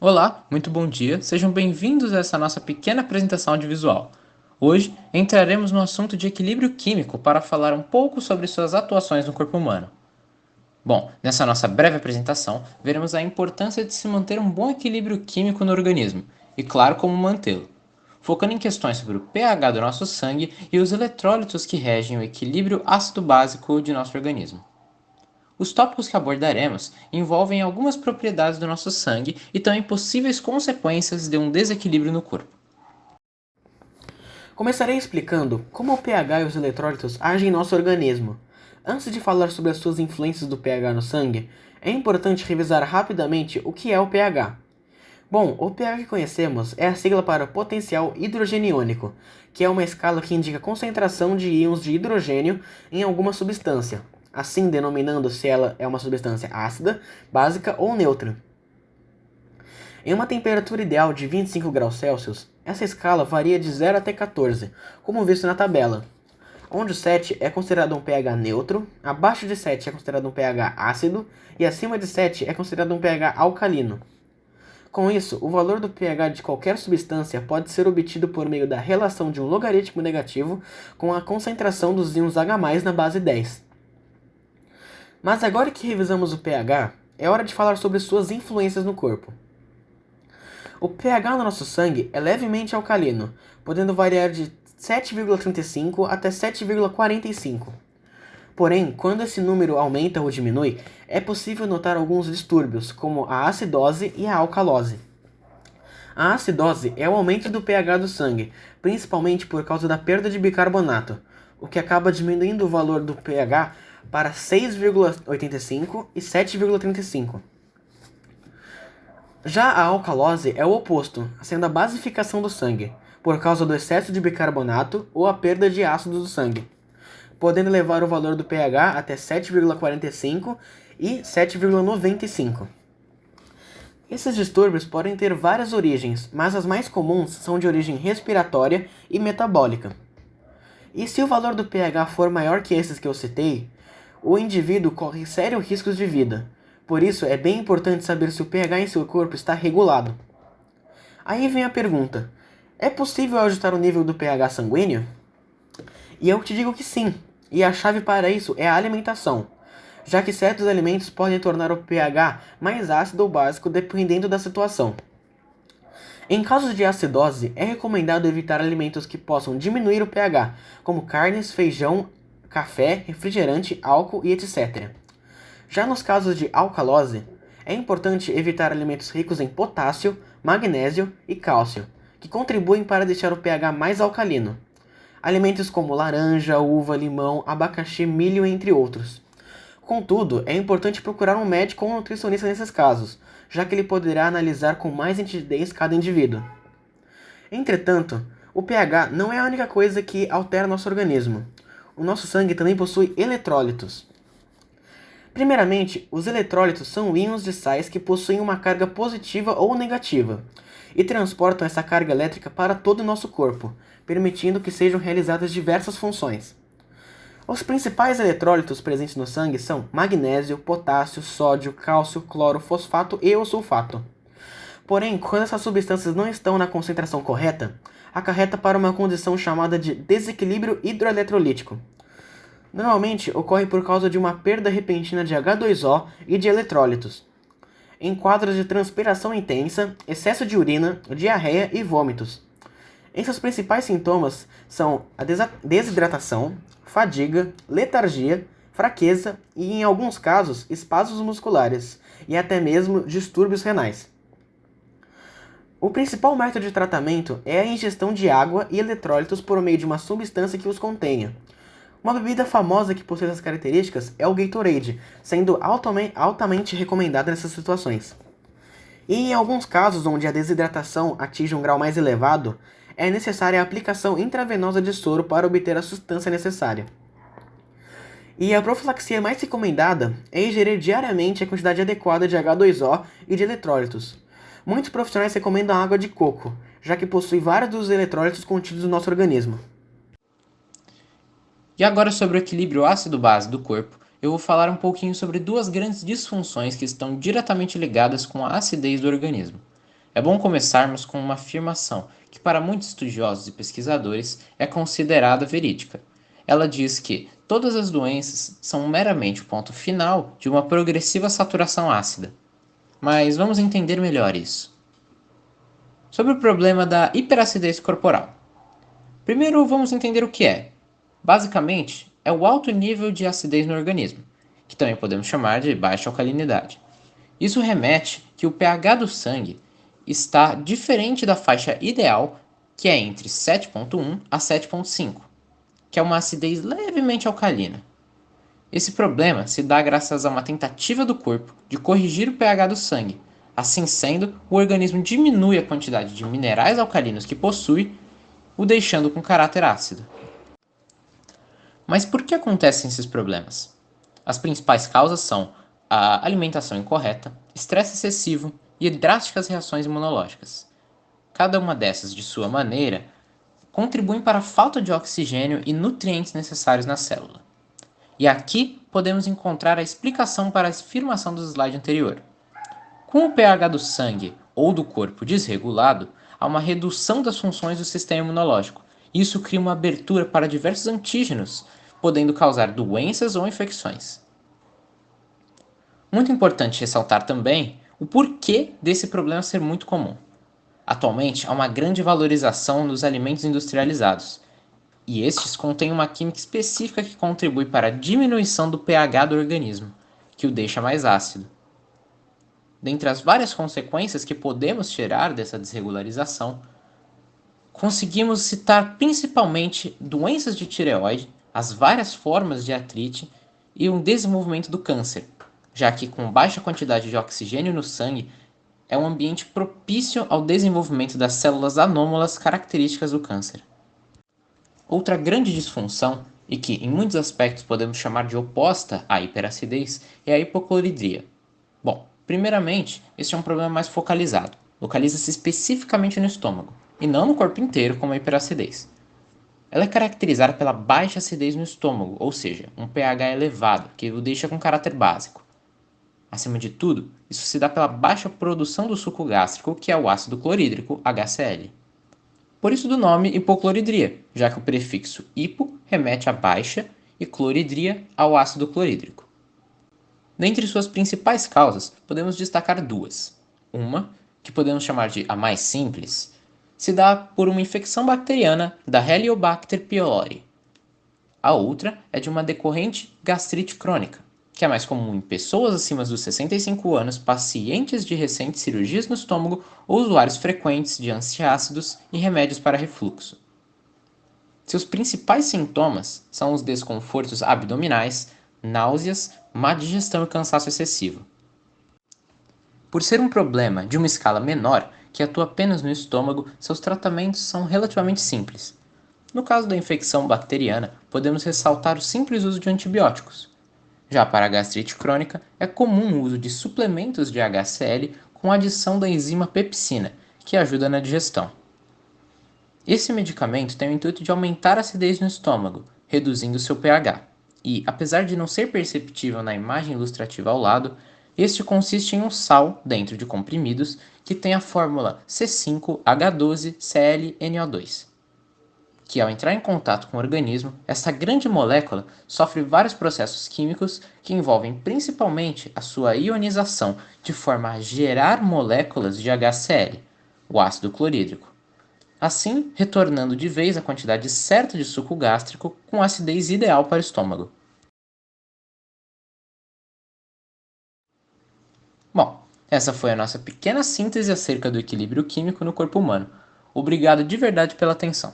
Olá, muito bom dia, sejam bem-vindos a essa nossa pequena apresentação audiovisual. Hoje entraremos no assunto de equilíbrio químico para falar um pouco sobre suas atuações no corpo humano. Bom, nessa nossa breve apresentação, veremos a importância de se manter um bom equilíbrio químico no organismo e, claro, como mantê-lo, focando em questões sobre o pH do nosso sangue e os eletrólitos que regem o equilíbrio ácido-básico de nosso organismo. Os tópicos que abordaremos envolvem algumas propriedades do nosso sangue e também possíveis consequências de um desequilíbrio no corpo. Começarei explicando como o pH e os eletrólitos agem em nosso organismo. Antes de falar sobre as suas influências do pH no sangue, é importante revisar rapidamente o que é o pH. Bom, o pH que conhecemos é a sigla para potencial hidrogeniônico, que é uma escala que indica a concentração de íons de hidrogênio em alguma substância, assim denominando se ela é uma substância ácida, básica ou neutra. Em uma temperatura ideal de 25 graus Celsius, essa escala varia de 0 até 14, como visto na tabela, onde o 7 é considerado um pH neutro, abaixo de 7 é considerado um pH ácido e acima de 7 é considerado um pH alcalino. Com isso, o valor do pH de qualquer substância pode ser obtido por meio da relação de um logaritmo negativo com a concentração dos íons H+ na base 10. Mas agora que revisamos o pH, é hora de falar sobre suas influências no corpo. O pH no nosso sangue é levemente alcalino, podendo variar de 7,35 até 7,45. Porém, quando esse número aumenta ou diminui, é possível notar alguns distúrbios, como a acidose e a alcalose. A acidose é o aumento do pH do sangue, principalmente por causa da perda de bicarbonato, o que acaba diminuindo o valor do pH para 6,85 e 7,35. Já a alcalose é o oposto, sendo a basificação do sangue, por causa do excesso de bicarbonato ou a perda de ácido do sangue, podendo levar o valor do pH até 7,45 e 7,95. Esses distúrbios podem ter várias origens, mas as mais comuns são de origem respiratória e metabólica. E se o valor do pH for maior que esses que eu citei, o indivíduo corre sérios riscos de vida. Por isso, é bem importante saber se o pH em seu corpo está regulado. Aí vem a pergunta: é possível ajustar o nível do pH sanguíneo? E eu te digo que sim, e a chave para isso é a alimentação, já que certos alimentos podem tornar o pH mais ácido ou básico dependendo da situação. Em casos de acidose, é recomendado evitar alimentos que possam diminuir o pH, como carnes, feijão, café, refrigerante, álcool e etc. Já nos casos de alcalose, é importante evitar alimentos ricos em potássio, magnésio e cálcio, que contribuem para deixar o pH mais alcalino. Alimentos como laranja, uva, limão, abacaxi, milho, entre outros. Contudo, é importante procurar um médico ou um nutricionista nesses casos, já que ele poderá analisar com mais nitidez cada indivíduo. Entretanto, o pH não é a única coisa que altera nosso organismo. O nosso sangue também possui eletrólitos. Primeiramente, os eletrólitos são íons de sais que possuem uma carga positiva ou negativa, e transportam essa carga elétrica para todo o nosso corpo, permitindo que sejam realizadas diversas funções. Os principais eletrólitos presentes no sangue são magnésio, potássio, sódio, cálcio, cloro, fosfato e o sulfato. Porém, quando essas substâncias não estão na concentração correta, acarreta para uma condição chamada de desequilíbrio hidroeletrolítico. Normalmente ocorre por causa de uma perda repentina de H2O e de eletrólitos, em quadros de transpiração intensa, excesso de urina, diarreia e vômitos. Esses principais sintomas são a desidratação, fadiga, letargia, fraqueza e, em alguns casos, espasmos musculares e até mesmo distúrbios renais. O principal método de tratamento é a ingestão de água e eletrólitos por meio de uma substância que os contenha. Uma bebida famosa que possui essas características é o Gatorade, sendo altamente recomendada nessas situações. E em alguns casos onde a desidratação atinge um grau mais elevado, é necessária a aplicação intravenosa de soro para obter a substância necessária. E a profilaxia mais recomendada é ingerir diariamente a quantidade adequada de H2O e de eletrólitos. Muitos profissionais recomendam água de coco, já que possui vários dos eletrólitos contidos no nosso organismo. E agora sobre o equilíbrio ácido-base do corpo, eu vou falar um pouquinho sobre duas grandes disfunções que estão diretamente ligadas com a acidez do organismo. É bom começarmos com uma afirmação que, para muitos estudiosos e pesquisadores, é considerada verídica. Ela diz que todas as doenças são meramente o ponto final de uma progressiva saturação ácida. Mas vamos entender melhor isso. Sobre o problema da hiperacidez corporal. Primeiro, vamos entender o que é. Basicamente, é o alto nível de acidez no organismo, que também podemos chamar de baixa alcalinidade. Isso remete que o pH do sangue está diferente da faixa ideal, que é entre 7,1 a 7,5, que é uma acidez levemente alcalina. Esse problema se dá graças a uma tentativa do corpo de corrigir o pH do sangue. Assim sendo, o organismo diminui a quantidade de minerais alcalinos que possui, o deixando com caráter ácido. Mas por que acontecem esses problemas? As principais causas são a alimentação incorreta, estresse excessivo e drásticas reações imunológicas. Cada uma dessas, de sua maneira, contribuem para a falta de oxigênio e nutrientes necessários na célula. E aqui podemos encontrar a explicação para a afirmação do slide anterior. Com o pH do sangue ou do corpo desregulado, há uma redução das funções do sistema imunológico. Isso cria uma abertura para diversos antígenos, podendo causar doenças ou infecções. Muito importante ressaltar também o porquê desse problema ser muito comum. Atualmente, há uma grande valorização dos alimentos industrializados, e estes contêm uma química específica que contribui para a diminuição do pH do organismo, que o deixa mais ácido. Dentre as várias consequências que podemos tirar dessa desregularização, conseguimos citar principalmente doenças de tireoide, as várias formas de artrite e o desenvolvimento do câncer, já que com baixa quantidade de oxigênio no sangue é um ambiente propício ao desenvolvimento das células anômalas características do câncer. Outra grande disfunção, e que em muitos aspectos podemos chamar de oposta à hiperacidez, é a hipocloridria. Bom, primeiramente, este é um problema mais focalizado, localiza-se especificamente no estômago, e não no corpo inteiro como a hiperacidez. Ela é caracterizada pela baixa acidez no estômago, ou seja, um pH elevado, que o deixa com caráter básico. Acima de tudo, isso se dá pela baixa produção do suco gástrico, que é o ácido clorídrico, HCl. Por isso do nome hipocloridria, já que o prefixo hipo remete a baixa e cloridria ao ácido clorídrico. Dentre suas principais causas, podemos destacar duas. Uma, que podemos chamar de a mais simples, se dá por uma infecção bacteriana da Heliobacter pylori. A outra é de uma decorrente gastrite crônica, que é mais comum em pessoas acima dos 65 anos, pacientes de recentes cirurgias no estômago ou usuários frequentes de antiácidos e remédios para refluxo. Seus principais sintomas são os desconfortos abdominais, náuseas, má digestão e cansaço excessivo. Por ser um problema de uma escala menor, que atua apenas no estômago, seus tratamentos são relativamente simples. No caso da infecção bacteriana, podemos ressaltar o simples uso de antibióticos. Já para a gastrite crônica, é comum o uso de suplementos de HCl com adição da enzima pepsina, que ajuda na digestão. Esse medicamento tem o intuito de aumentar a acidez no estômago, reduzindo seu pH. E, apesar de não ser perceptível na imagem ilustrativa ao lado, este consiste em um sal dentro de comprimidos que tem a fórmula C5H12ClNO2, que ao entrar em contato com o organismo, essa grande molécula sofre vários processos químicos que envolvem principalmente a sua ionização, de forma a gerar moléculas de HCl, o ácido clorídrico, assim retornando de vez a quantidade certa de suco gástrico com acidez ideal para o estômago. Bom, essa foi a nossa pequena síntese acerca do equilíbrio químico no corpo humano. Obrigado de verdade pela atenção.